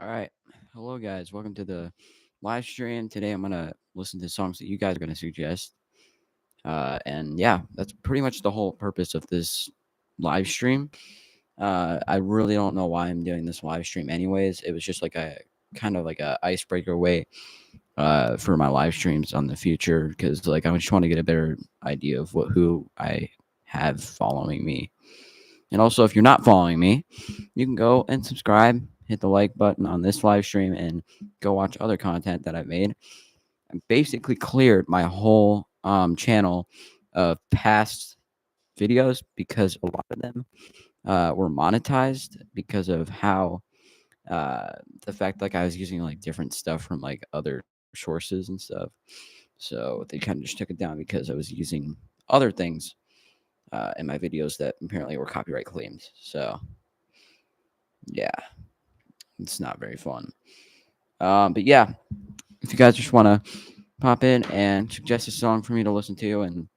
All right. Hello, guys. Welcome to the live stream. Today, I'm going to listen to songs that you guys are going to suggest. And yeah, that's pretty much the whole purpose of this live stream. I really don't know why I'm doing this live stream, anyways. It was just like a kind of like a icebreaker way for my live streams on the future because like I just want to get a better idea of who I have following me. And also, if you're not following me, you can go and subscribe, hit the like button on this live stream, and go watch other content that I've made. I basically cleared my whole channel of past videos because a lot of them were monetized because of how the fact like I was using like different stuff from like other sources and stuff. So they kind of just took it down because I was using other things in my videos that apparently were copyright claimed. So yeah, it's not very fun. But yeah, if you guys just want to pop in and suggest a song for me to listen to, and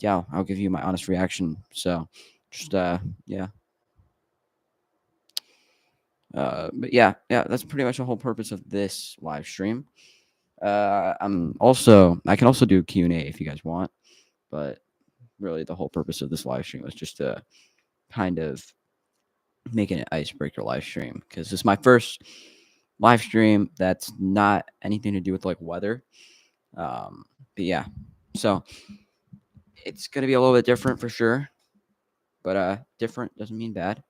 yeah, I'll give you my honest reaction. So just yeah. But yeah, that's pretty much the whole purpose of this live stream. I can also do Q&A if you guys want, but really the whole purpose of this live stream was just to kind of making an icebreaker live stream because this is my first live stream that's not anything to do with like weather. But yeah, so it's gonna be a little bit different for sure, but different doesn't mean bad.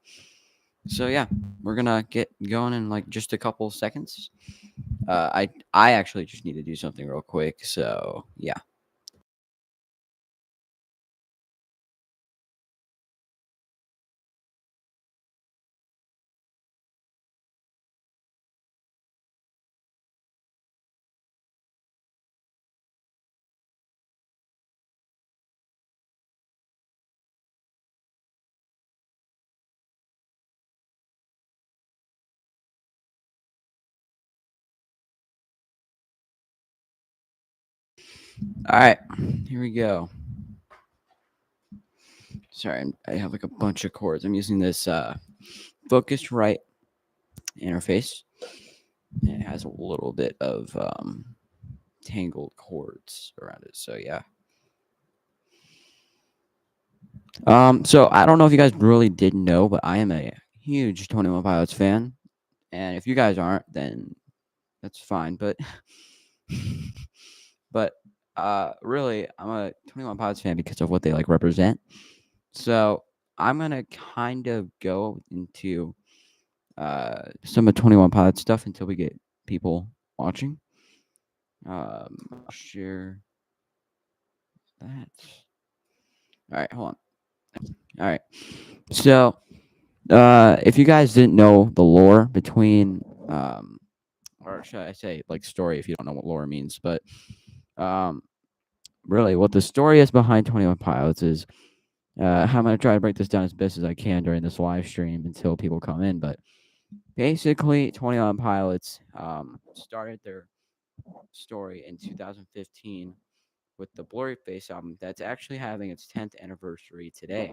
So yeah, we're gonna get going in like just a couple seconds. I actually just need to do something real quick. So yeah. All right, here we go. Sorry, I have like a bunch of chords. I'm using this Focusrite interface. It has a little bit of tangled chords around it. So yeah. So I don't know if you guys really did know, but I am a huge 21 Pilots fan. And if you guys aren't, then that's fine. But but really I'm a 21 Pilots fan because of what they like represent. So I'm gonna kind of go into some of 21 Pilots stuff until we get people watching. I'll share that. All right, hold on. All right. So if you guys didn't know the lore between or should I say like story if you don't know what lore means, but um really what the story is behind 21 Pilots is I'm going to try to break this down as best as I can during this live stream until people come in, but basically 21 Pilots started their story in 2015 with the Blurryface album that's actually having its 10th anniversary today.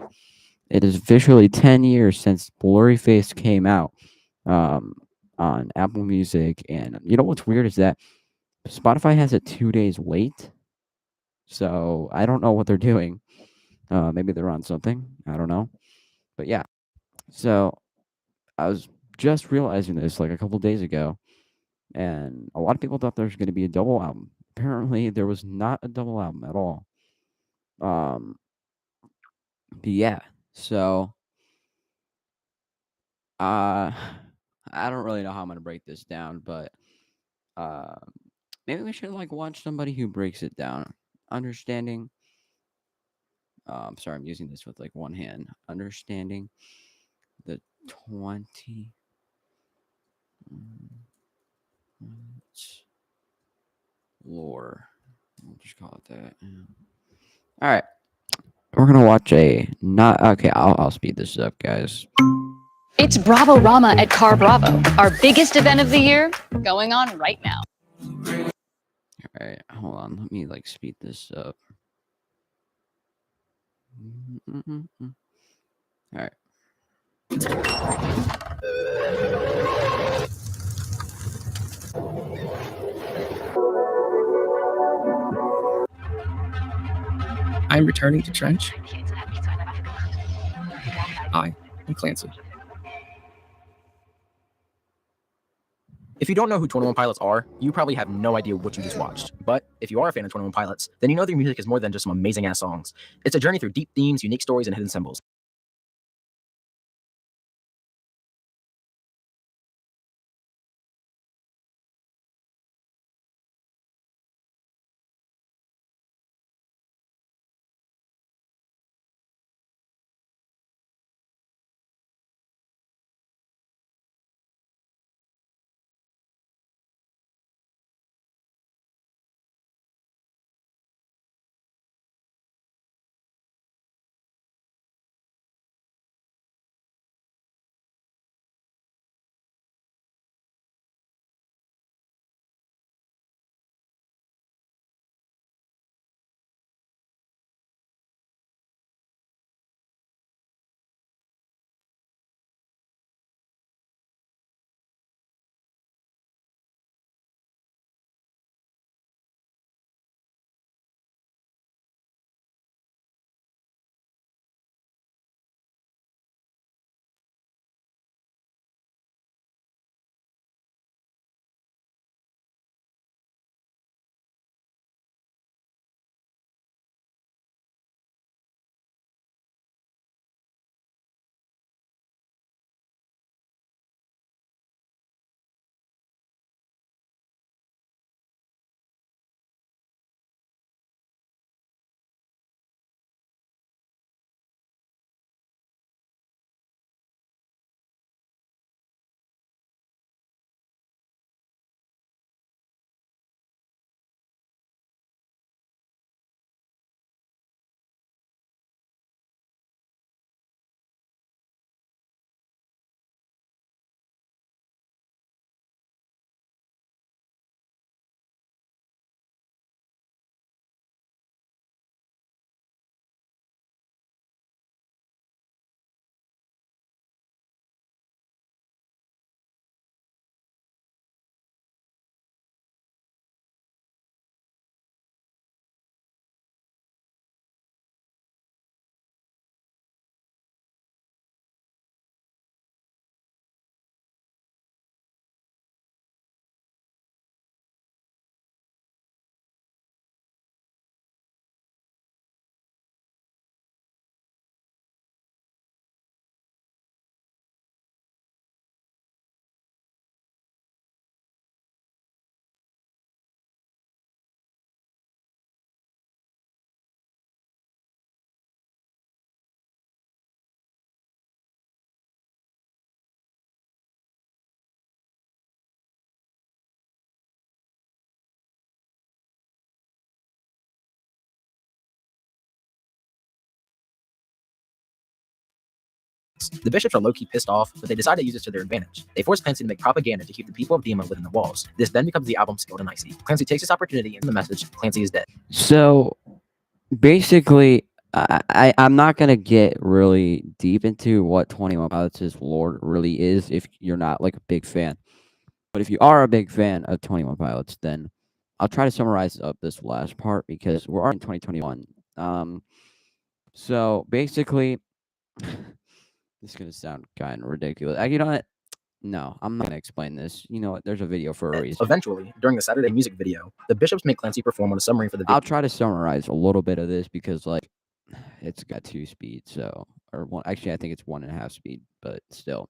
It is officially 10 years since Blurryface came out on Apple Music. And you know what's weird is that Spotify has it 2 days late. So I don't know what they're doing. Maybe they're on something. I don't know. But yeah. So I was just realizing this like a couple days ago. And a lot of people thought there was going to be a double album. Apparently, there was not a double album at all. Um, but yeah. So uh I don't really know how I'm gonna break this down, but uh maybe we should like watch somebody who breaks it down. Understanding. Sorry, I'm using this with like one hand. Understanding the 20 lore. We'll just call it that. Yeah. All right, we're gonna watch a not okay. I'll speed this up, guys. It's Bravo Rama at Car Bravo, our biggest event of the year, going on right now. All right, hold on. Let me like speed this up. All right. I am returning to Trench. I am Clancy. If you don't know who 21 Pilots are, you probably have no idea what you just watched. But if you are a fan of 21 Pilots, then you know their music is more than just some amazing ass songs. It's a journey through deep themes, unique stories, and hidden symbols. The bishops are low-key pissed off, but they decide to use this to their advantage. They force Clancy to make propaganda to keep the people of Dima within the walls. This then becomes the album Skilled and Icy. Clancy takes this opportunity and the message, Clancy is dead. So basically, I'm not gonna get really deep into what 21 Pilots' lore really is if you're not like a big fan. But if you are a big fan of 21 Pilots, then I'll try to summarize up this last part because we're already in 2021. So basically, this is gonna sound kind of ridiculous. You know what? No, I'm not gonna explain this. You know what? There's a video for a reason. Eventually, during the Saturday music video, the bishops make Clancy perform on a submarine for the video. I'll try to summarize a little bit of this because like it's got 2 speeds, so or one. Actually, I think it's 1.5 speed, but still,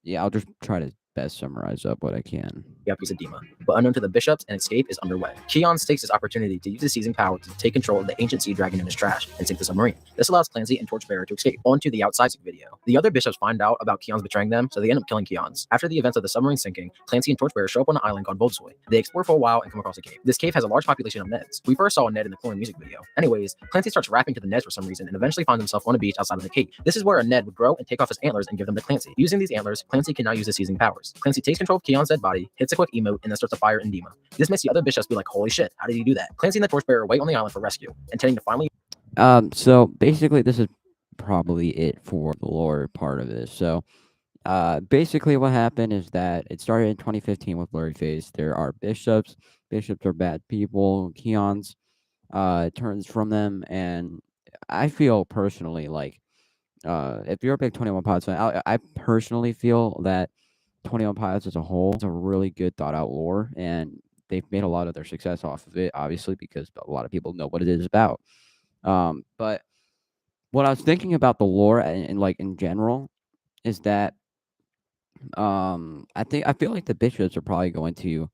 yeah, I'll just try to best summarize up what I can. Piece of Dima. But unknown to the bishops, an escape is underway. Keon takes this opportunity to use his seizing power to take control of the ancient sea dragon in his trash and sink the submarine. This allows Clancy and Torchbearer to escape onto the outside video. The other bishops find out about Keon's betraying them, so they end up killing Keon's. After the events of the submarine sinking, Clancy and Torchbearer show up on an island called Voltsoy. They explore for a while and come across a cave. This cave has a large population of Neds. We first saw a Ned in the Chlorine music video. Anyways, Clancy starts rapping to the Neds for some reason and eventually finds himself on a beach outside of the cave. This is where a Ned would grow and take off his antlers and give them to Clancy. Using these antlers, Clancy can now use his seizing powers. Clancy takes control of Keon's dead body, hits a quick emote, and then starts a fire in Dima. This makes the other bishops be like, holy shit, how did he do that? Clancy and the Torchbearer wait on the island for rescue, intending to finally... So basically this is probably it for the lore part of this. So basically what happened is that it started in 2015 with Blurryface. There are bishops. Bishops are bad people. Keon's turns from them, and I feel personally like if you're a big 21 Pilots fan, I personally feel that 21 Pilots as a whole is a really good thought out lore, and they've made a lot of their success off of it, obviously, because a lot of people know what it is about. But what I was thinking about the lore and like in general is that I feel like the bishops are probably going to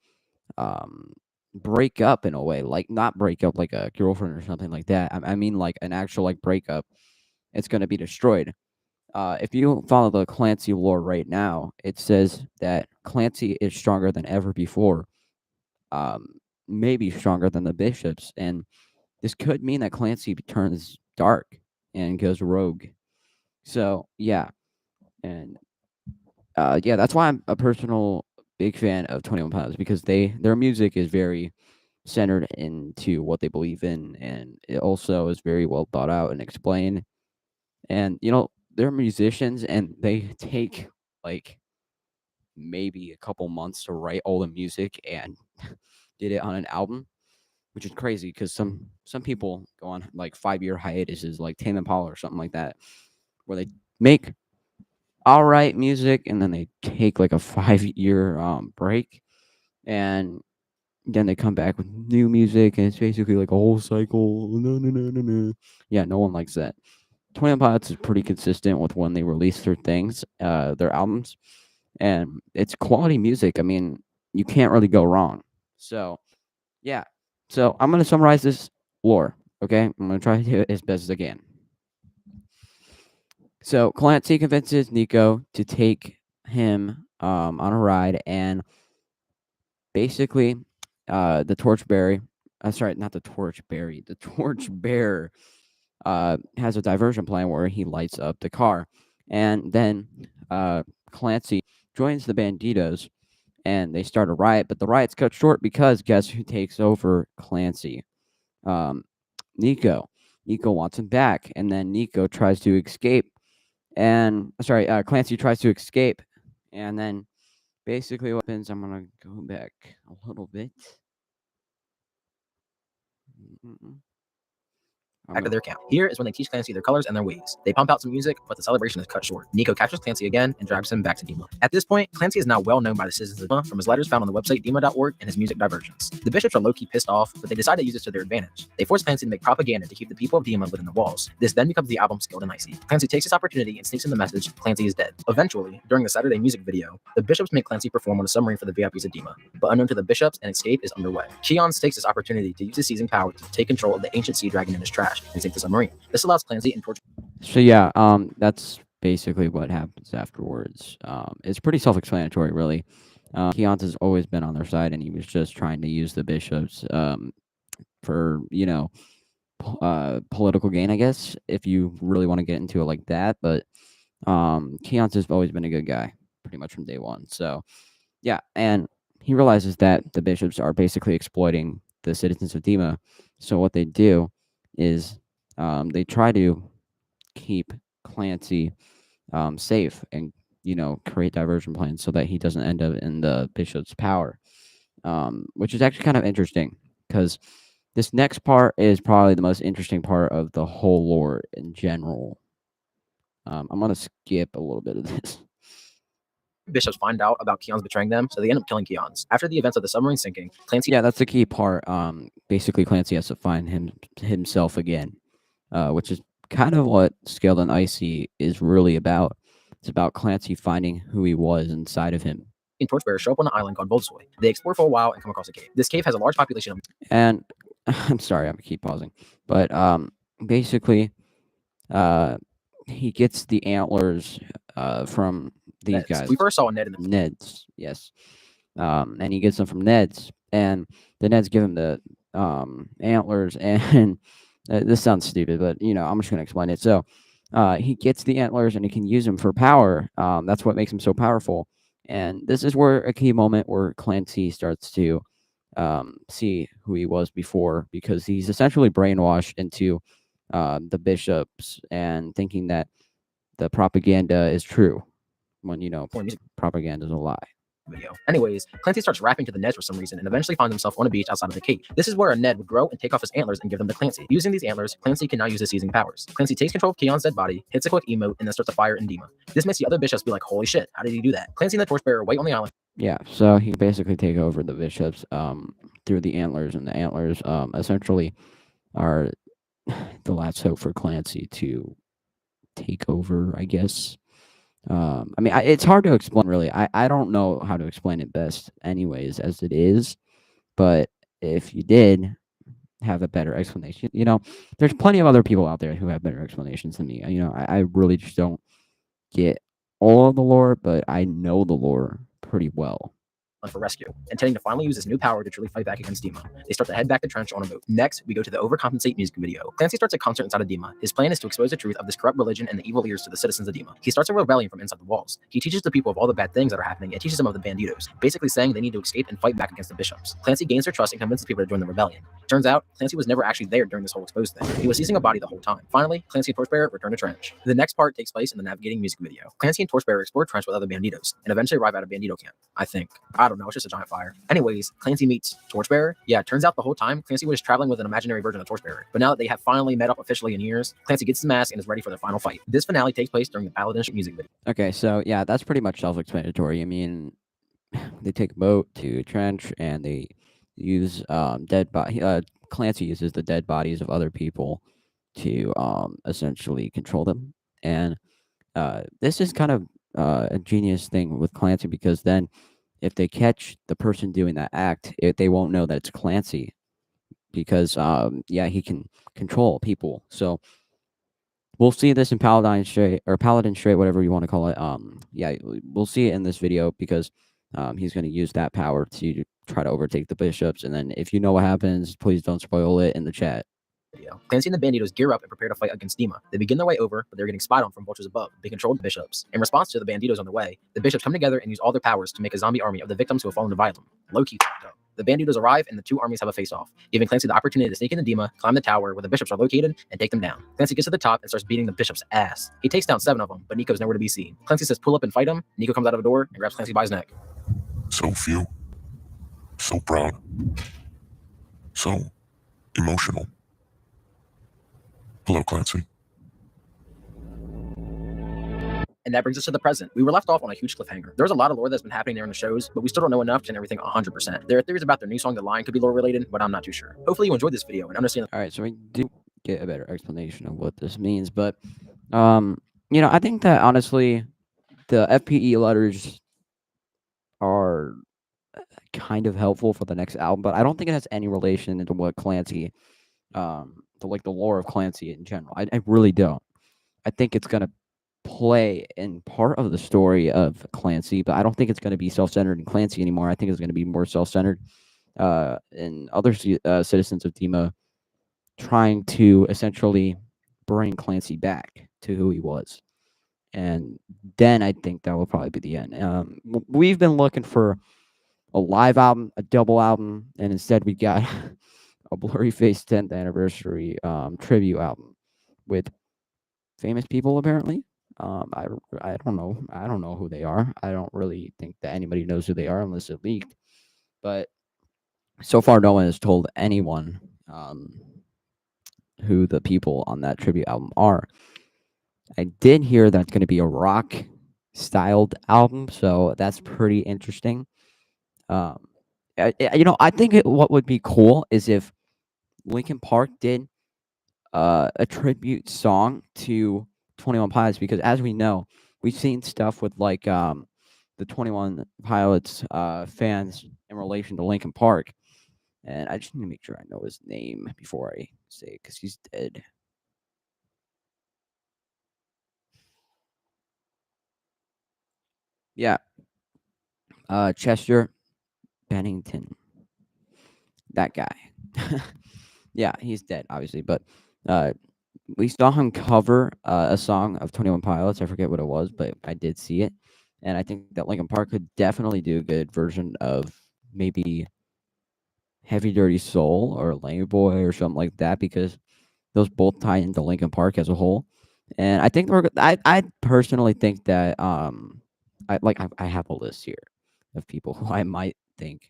um break up in a way, like not break up like a girlfriend or something like that. I mean like an actual like breakup. It's going to be destroyed. If you follow the Clancy lore right now, it says that Clancy is stronger than ever before, maybe stronger than the bishops, and this could mean that Clancy turns dark and goes rogue. So yeah, and yeah, that's why I'm a personal big fan of 21 Pilots, because their music is very centered into what they believe in, and it also is very well thought out and explained. And they're musicians, and they take like maybe a couple months to write all the music and did it on an album, which is crazy because some people go on like 5-year hiatuses, like Tame Impala or something like that, where they make all right music and then they take like a 5-year break, and then they come back with new music, and it's basically like a whole cycle. No, no, no, no, no. Yeah, no one likes that. 21 Pilots is pretty consistent with when they release their things, their albums, and it's quality music. I mean, you can't really go wrong. So, yeah. So, I'm going to summarize this lore, okay? I'm going to try to do it as best as I can. So, Clancy convinces Nico to take him on a ride, and basically, the torchbearer, sorry, not the torchbearer, the torchbearer has a diversion plan where he lights up the car, and then Clancy joins the banditos, and they start a riot. But the riot's cut short because guess who takes over Clancy? Um, Nico. Nico wants him back, and then Nico tries to escape, and sorry, Clancy tries to escape, and then basically what happens. I'm gonna go back a little bit. Mm-mm. Back to their camp. Here is when they teach Clancy their colors and their ways. They pump out some music, but the celebration is cut short. Nico captures Clancy again and drags him back to Dima. At this point, Clancy is now well known by the citizens of Dima from his letters found on the website dima.org and his music diversions. The bishops are low-key pissed off, but they decide to use this to their advantage. They force Clancy to make propaganda to keep the people of Dima within the walls. This then becomes the album Skilled and Icy. Clancy takes this opportunity and sneaks in the message, Clancy is dead. Eventually, during the Saturday music video, the bishops make Clancy perform on a submarine for the VIPs of Dima. But unknown to the bishops, an escape is underway. Keon takes this opportunity to use his seizing power to take control of the ancient sea dragon in his trash and sink the submarine. This allows Clancy and Torch. So yeah, that's basically what happens afterwards. It's pretty self-explanatory, really. Keontae has always been on their side, and he was just trying to use the bishops for political gain, I guess, if you really want to get into it like that. But Keontae's always been a good guy, pretty much from day one. So yeah, and he realizes that the bishops are basically exploiting the citizens of Dima. So what they do is they try to keep Clancy safe and create diversion plans so that he doesn't end up in the bishop's power, which is actually kind of interesting because this next part is probably the most interesting part of the whole lore in general. I'm gonna skip a little bit of this. Bishops find out about Keon's betraying them, so they end up killing Keon's. After the events of the submarine sinking, Clancy. Yeah, that's the key part. Basically, Clancy has to find himself again, which is kind of what Scaled and Icy is really about. It's about Clancy finding who he was inside of him. And torchbearers show up on an island called Bolsoy. They explore for a while and come across a cave. This cave has a large population of. And I'm sorry, I'm gonna keep pausing, but basically, he gets the antlers from these Neds. guys. We first saw Ned in the Neds, yes. And he gets them from Neds, and the Neds give him the antlers, and this sounds stupid, but I'm just gonna explain it. So he gets the antlers, and he can use them for power. That's what makes him so powerful. And this is where a key moment where Clancy starts to see who he was before, because he's essentially brainwashed into the bishops and thinking that the propaganda is true when propaganda is a lie. video. Anyways, Clancy starts rapping to the Neds for some reason and eventually finds himself on a beach outside of the cave. This is where a Ned would grow and take off his antlers and give them to Clancy. Using these antlers, Clancy can now use his seizing powers. Clancy takes control of Keon's dead body, hits a quick emote, and then starts a fire in Dima. This makes the other bishops be like, holy shit, how did he do that? Clancy and the Torchbearer wait on the island. Yeah, so he basically take over the bishops through the antlers, and the antlers essentially are the last hope for Clancy to take over, I guess. I mean, it's hard to explain, really. I don't know how to explain it best, anyways, as it is. But if you did have a better explanation, there's plenty of other people out there who have better explanations than me. I really just don't get all of the lore, but I know the lore pretty well. For rescue, intending to finally use his new power to truly fight back against Dima. They start to head back the trench on a boat. Next, we go to the Overcompensate music video. Clancy starts a concert inside of Dima. His plan is to expose the truth of this corrupt religion and the evil leaders to the citizens of Dima. He starts a rebellion from inside the walls. He teaches the people of all the bad things that are happening and teaches them of the banditos, basically saying they need to escape and fight back against the bishops. Clancy gains their trust and convinces people to join the rebellion. Turns out, Clancy was never actually there during this whole exposed thing. He was seizing a body the whole time. Finally, Clancy and Torchbearer return to trench. The next part takes place in the navigating music video. Clancy and Torchbearer explore trench with other banditos and eventually arrive at a bandito camp. I think. I don't know, it's just a giant fire. Anyways, Clancy meets Torchbearer. Yeah, it turns out the whole time, Clancy was traveling with an imaginary version of Torchbearer. But now that they have finally met up officially in years, Clancy gets his mask and is ready for their final fight. This finale takes place during the Paladin music video. Okay, so yeah, that's pretty much self-explanatory. I mean, they take a boat to a trench and they use Clancy uses the dead bodies of other people to essentially control them. And this is kind of a genius thing with Clancy, because then if they catch the person doing that act, they won't know that it's Clancy, because he can control people. So we'll see this in Paladin Strait, whatever you want to call it. We'll see it in this video, because he's going to use that power to try to overtake the bishops. And then if you know what happens, please don't spoil it in the chat. Clancy and the banditos gear up and prepare to fight against Dima. They begin their way over, but they're getting spied on from vultures above. They control the bishops. In response to the banditos on their way, the bishops come together and use all their powers to make a zombie army of the victims who have fallen to violence. Low-key fucked up. The banditos arrive and the two armies have a face-off, giving Clancy the opportunity to sneak into Dima, climb the tower where the bishops are located, and take them down. Clancy gets to the top and starts beating the bishops' ass. He takes down 7 of them, but Nico's nowhere to be seen. Clancy says pull up and fight him. Nico comes out of a door and grabs Clancy by his neck. So few. So proud. So emotional. Hello, Clancy. And that brings us to the present. We were left off on a huge cliffhanger. There's a lot of lore that's been happening there in the shows, but we still don't know enough to know everything 100%. There are theories about their new song, The Line, could be lore related, but I'm not too sure. Hopefully you enjoyed this video and understand. All right, so we do get a better explanation of what this means, but I think that honestly, the FPE letters are kind of helpful for the next album, but I don't think it has any relation into what Clancy, the lore of Clancy in general. I really don't. I think it's gonna play in part of the story of Clancy, but I don't think it's gonna be self-centered in Clancy anymore. I think it's gonna be more self-centered in other citizens of Dima, trying to essentially bring Clancy back to who he was. And then I think that will probably be the end. We've been looking for a live album, a double album, and instead we got a Blurryface 10th anniversary tribute album with famous people, apparently. I don't know. I don't know who they are. I don't really think that anybody knows who they are unless it leaked. But so far, no one has told anyone who the people on that tribute album are. I did hear that's going to be a rock-styled album, so that's pretty interesting. I think what would be cool is if Linkin Park did a tribute song to 21 Pilots, because as we know, we've seen stuff with like the 21 Pilots fans in relation to Linkin Park, and I just need to make sure I know his name before I say it, because he's dead. Yeah, Chester Bennington, that guy. Yeah, he's dead, obviously, but we saw him cover a song of 21 Pilots. I forget what it was, but I did see it, and I think that Linkin Park could definitely do a good version of maybe Heavy Dirty Soul or Lame Boy or something like that, because those both tie into Linkin Park as a whole. And I think I personally think that I have a list here. of people who I might think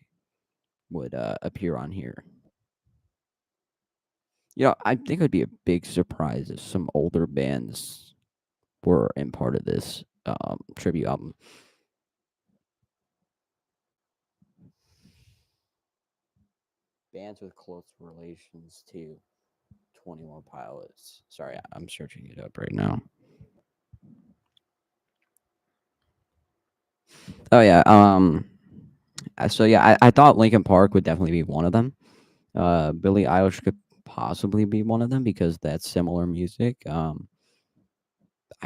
would appear on here. I think it would be a big surprise if some older bands were in part of this tribute album. Bands with close relations to 21 Pilots. Sorry, I'm searching it up right now. Oh yeah. So yeah, I thought Linkin Park would definitely be one of them. Billie Eilish could possibly be one of them because that's similar music. I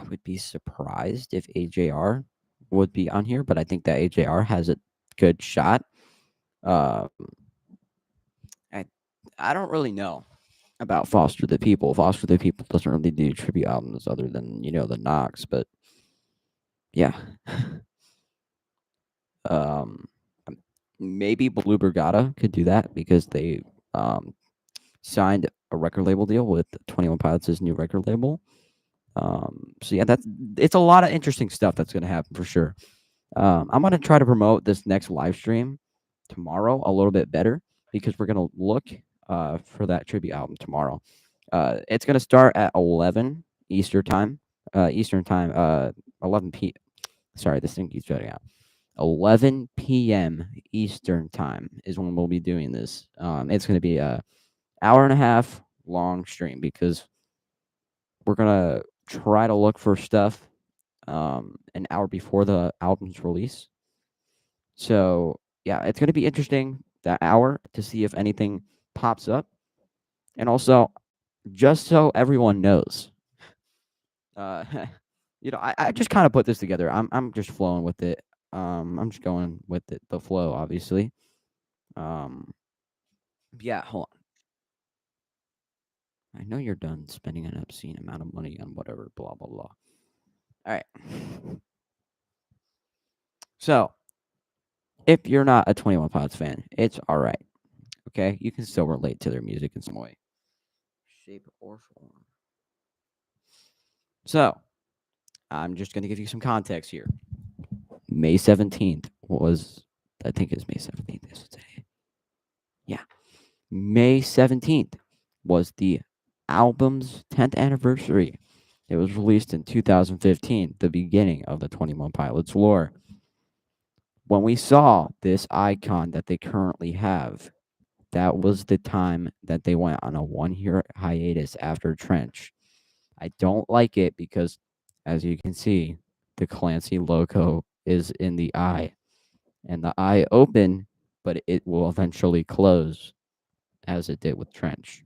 would be surprised if AJR would be on here, but I think that AJR has a good shot. Um, I I don't really know about Foster the People. Foster the People doesn't really do tribute albums other than the Knox, but yeah. um, Maybe Blue Brigada could do that because they um signed a record label deal with 21 Pilots' new record label. So yeah, it's a lot of interesting stuff that's gonna happen for sure. I'm gonna try to promote this next live stream tomorrow a little bit better because we're gonna look for that tribute album tomorrow. It's gonna start at 11 Eastern time. 11 p. Sorry, this thing keeps shutting out. 11 p.m. Eastern time is when we'll be doing this. It's gonna be a hour and a half long stream because we're gonna try to look for stuff an hour before the album's release. So yeah, it's gonna be interesting that hour to see if anything pops up, and also just so everyone knows, uh, I just kind of put this together. I'm just flowing with it. I'm just going with the flow, obviously. Um, yeah, hold on. I know you're done spending an obscene amount of money on whatever, blah blah blah. All right. So if you're not a 21 Pilots fan, it's all right. Okay, you can still relate to their music in some way, shape, or form. So I'm just gonna give you some context here. May 17th was, I think it's May 17th. Is it today? Yeah, May 17th was the album's 10th anniversary. It was released in 2015, the beginning of the 21 Pilots lore. When we saw this icon that they currently have, that was the time that they went on a 1 year hiatus after Trench. I don't like it because, as you can see, the Clancy logo is in the eye, and the eye open, but it will eventually close, as it did with Trench.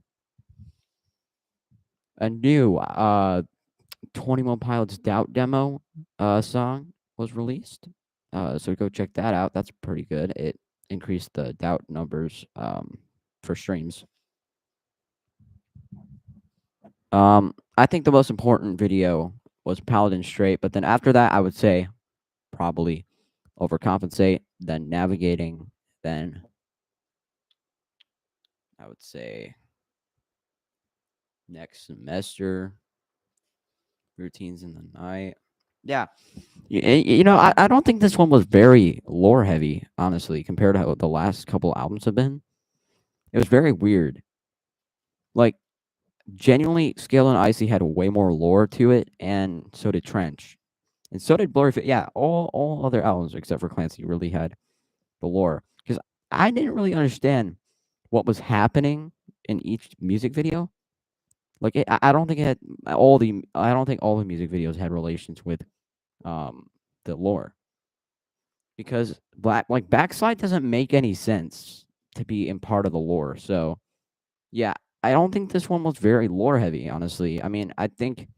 A new 21 Pilots Doubt demo song was released. So go check that out. That's pretty good. It increased the Doubt numbers for streams. I think the most important video was Paladin Straight, but then after that, I would say probably Overcompensate, then Navigating, then I would say Next Semester, Routines in the Night. Yeah. I don't think this one was very lore heavy, honestly, compared to how the last couple albums have been. It was very weird. Like, genuinely, Scale and Icy had way more lore to it, and so did Trench. And so did Blurryface. Yeah, all other albums except for Clancy really had the lore. Because I didn't really understand what was happening in each music video. Like, I don't think it had I don't think all the music videos had relations with the lore. Because Backslide doesn't make any sense to be in part of the lore. So yeah, I don't think this one was very lore heavy, honestly. I mean, I think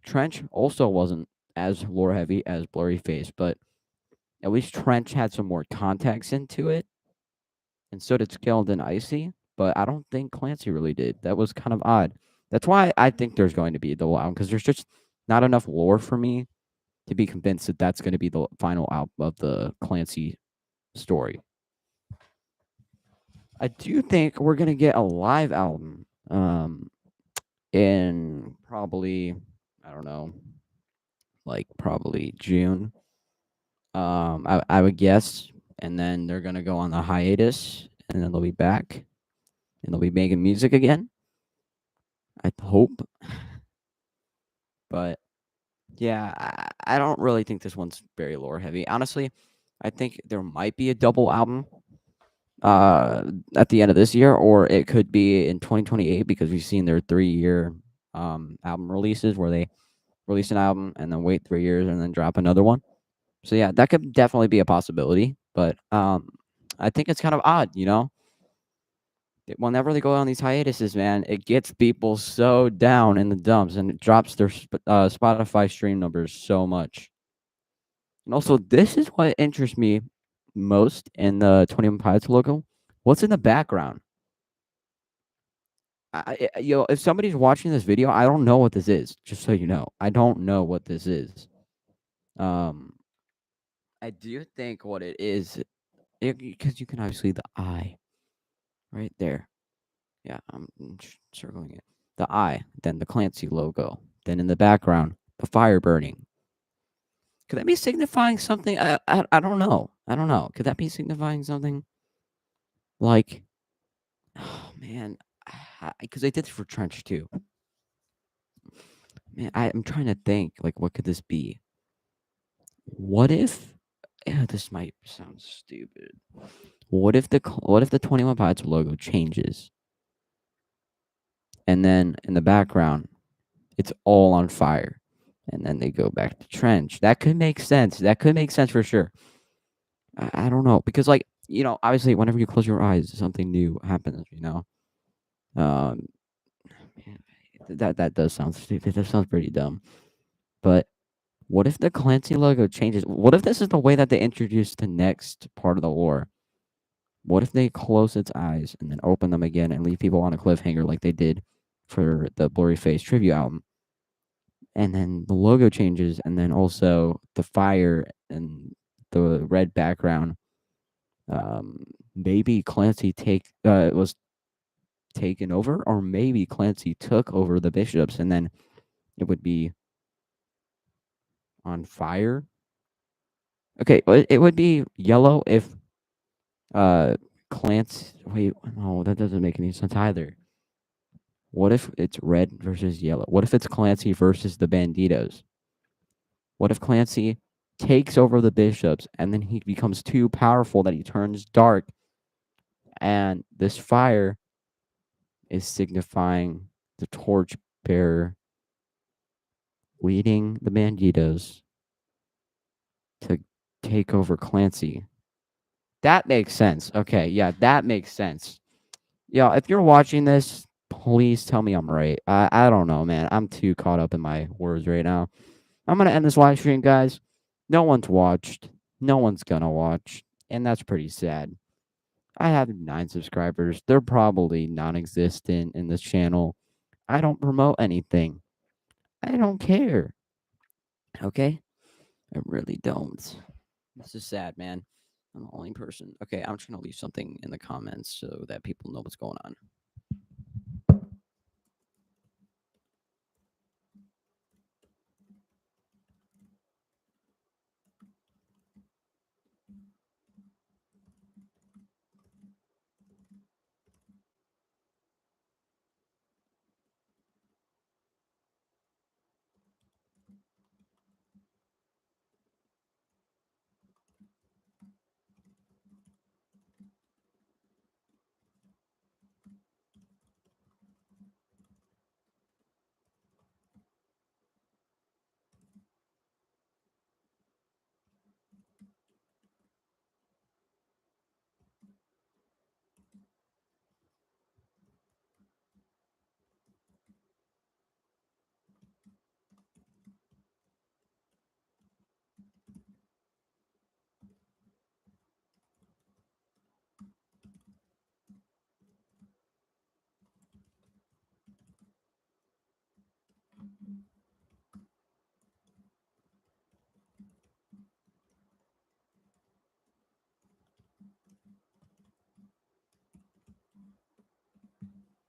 Trench also wasn't as lore heavy as Blurryface, but at least Trench had some more context into it, and so did Skilled and Icy. But I don't think Clancy really did. That was kind of odd. That's why I think there's going to be a double album because there's just not enough lore for me to be convinced that that's going to be the final album of the Clancy story. I do think we're gonna get a live album in probably, I don't know, like probably June. I would guess and then they're gonna go on the hiatus, and then they'll be back, and they'll be making music again. I hope, but yeah, I don't really think this one's very lore heavy. Honestly, I think there might be a double album at the end of this year, or it could be in 2028 because we've seen their 3-year album releases where they release an album and then wait 3 years and then drop another one. So yeah, that could definitely be a possibility, but I think it's kind of odd, you know. Whenever they go on these hiatuses, man, it gets people so down in the dumps and it drops their Spotify stream numbers so much. And also, this is what interests me most in the 21 Pilots logo. What's in the background? If somebody's watching this video, I don't know what this is. Just so you know, I don't know what this is. Um, I do think what it is, because you can obviously the eye right there. Yeah, I'm circling it. The eye, then the Clancy logo, then in the background, the fire burning. Could that be signifying something? I don't know. I don't know. Could that be signifying something like, oh man, because they did it for Trench too. Man, I'm trying to think, like, what could this be? What if? This might sound stupid. What if the 21 Pilots logo changes, and then in the background, it's all on fire, and then they go back to Trench? That could make sense. That could make sense for sure. I don't know, because, like, you know, obviously, whenever you close your eyes, something new happens. You know, man, that does sound stupid. That sounds pretty dumb. But what if the Clancy logo changes? What if this is the way that they introduce the next part of the lore? What if they close its eyes and then open them again and leave people on a cliffhanger like they did for the Blurryface tribute album? And then the logo changes, and then also the fire and the red background. Maybe Clancy was taken over, or maybe Clancy took over the bishops, and then it would be on fire. Okay, it would be yellow if Clancy. Wait, no, that doesn't make any sense either. What if it's red versus yellow? What if it's Clancy versus the Banditos? What if Clancy takes over the bishops and then he becomes too powerful that he turns dark, and this fire is signifying the torch bearer leading the Banditos to take over Clancy? That makes sense. Okay, yeah, that makes sense. Yeah, if you're watching this, please tell me I'm right. I don't know, man. I'm too caught up in my words right now. I'm gonna end this live stream, guys. No one's watched. No one's gonna watch, and that's pretty sad. I have 9 subscribers. They're probably non-existent in this channel. I don't promote anything. I don't care. Okay? I really don't. This is sad, man. I'm the only person. Okay, I'm just gonna leave something in the comments so that people know what's going on.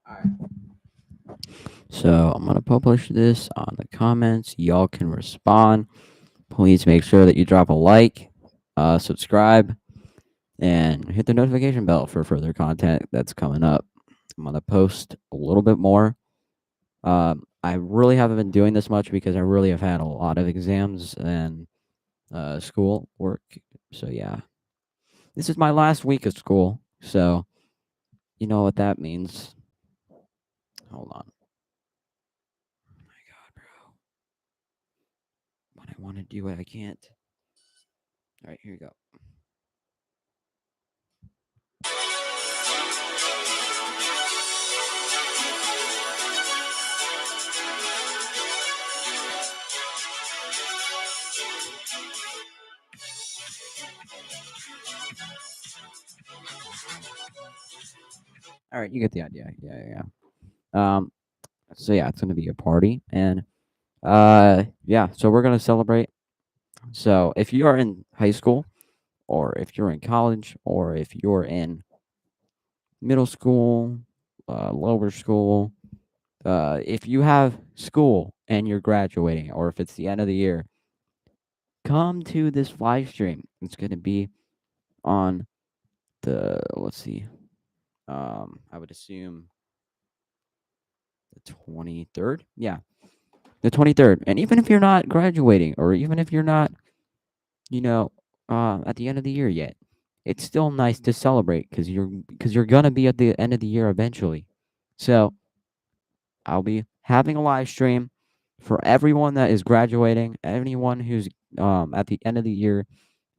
All right. So I'm gonna publish this on the comments. Y'all can respond. Please make sure that you drop a like, subscribe, and hit the notification bell for further content that's coming up. I'm going to post a little bit more. I really haven't been doing this much because I really have had a lot of exams and school work. So, yeah. This is my last week of school. So, you know what that means. Hold on. Oh my God, bro. When I want to do it, I can't. All right, here you go. All right, you get the idea. Yeah. So yeah, it's gonna be a party, and yeah. So we're gonna celebrate. So if you are in high school, or if you're in college, or if you're in middle school, lower school, if you have school and you're graduating, or if it's the end of the year, come to this live stream. It's gonna be on the let's see, I would assume the 23rd. Yeah, the 23rd. And even if you're not graduating, or even if you're not, you know, at the end of the year yet, it's still nice to celebrate because you're gonna be at the end of the year eventually. So I'll be having a live stream for everyone that is graduating, anyone who's at the end of the year,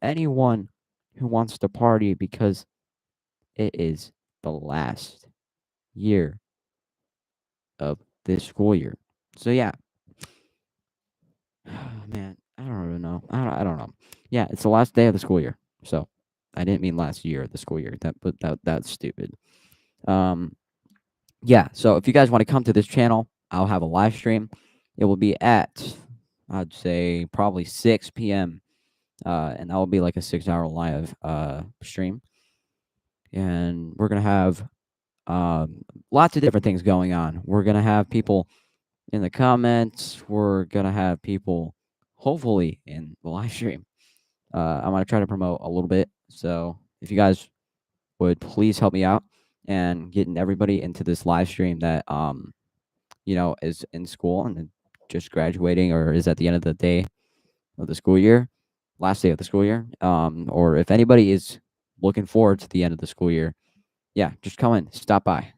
anyone who wants to party because it is the last year of this school year. So yeah, man, I don't even know. I don't know. Yeah, it's the last day of the school year. So I didn't mean last year of the school year. That's stupid. Um, yeah. So if you guys want to come to this channel, I'll have a live stream. It will be at I'd say probably 6 p.m. And that will be like a 6 hour live stream. And we're gonna have lots of different things going on. We're gonna have people in the comments. We're gonna have people hopefully in the live stream. I'm gonna try to promote a little bit. So if you guys would please help me out and getting everybody into this live stream that is in school and just graduating or is at the end of the day of the school year, last day of the school year. Or if anybody is looking forward to the end of the school year, yeah, just come in, stop by.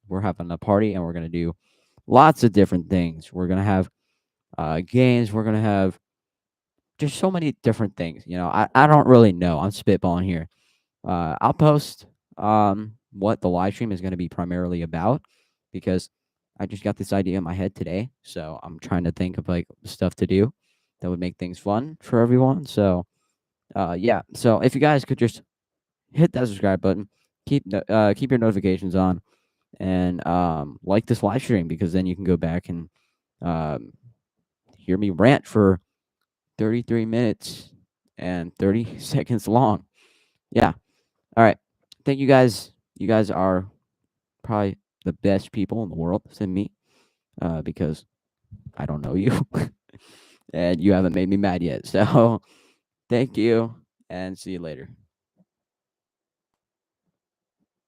We're having a party and we're gonna do lots of different things. We're gonna have games. We're gonna have just so many different things. I don't really know. I'm spitballing here. I'll post what the live stream is going to be primarily about because I just got this idea in my head today. So I'm trying to think of like stuff to do that would make things fun for everyone. So yeah. So if you guys could just hit that subscribe button, keep your notifications on, and like this live stream because then you can go back and um, hear me rant for 33 minutes and 30 seconds long. Yeah. All right. Thank you guys. You guys are probably the best people in the world to me because I don't know you and you haven't made me mad yet. So thank you and see you later.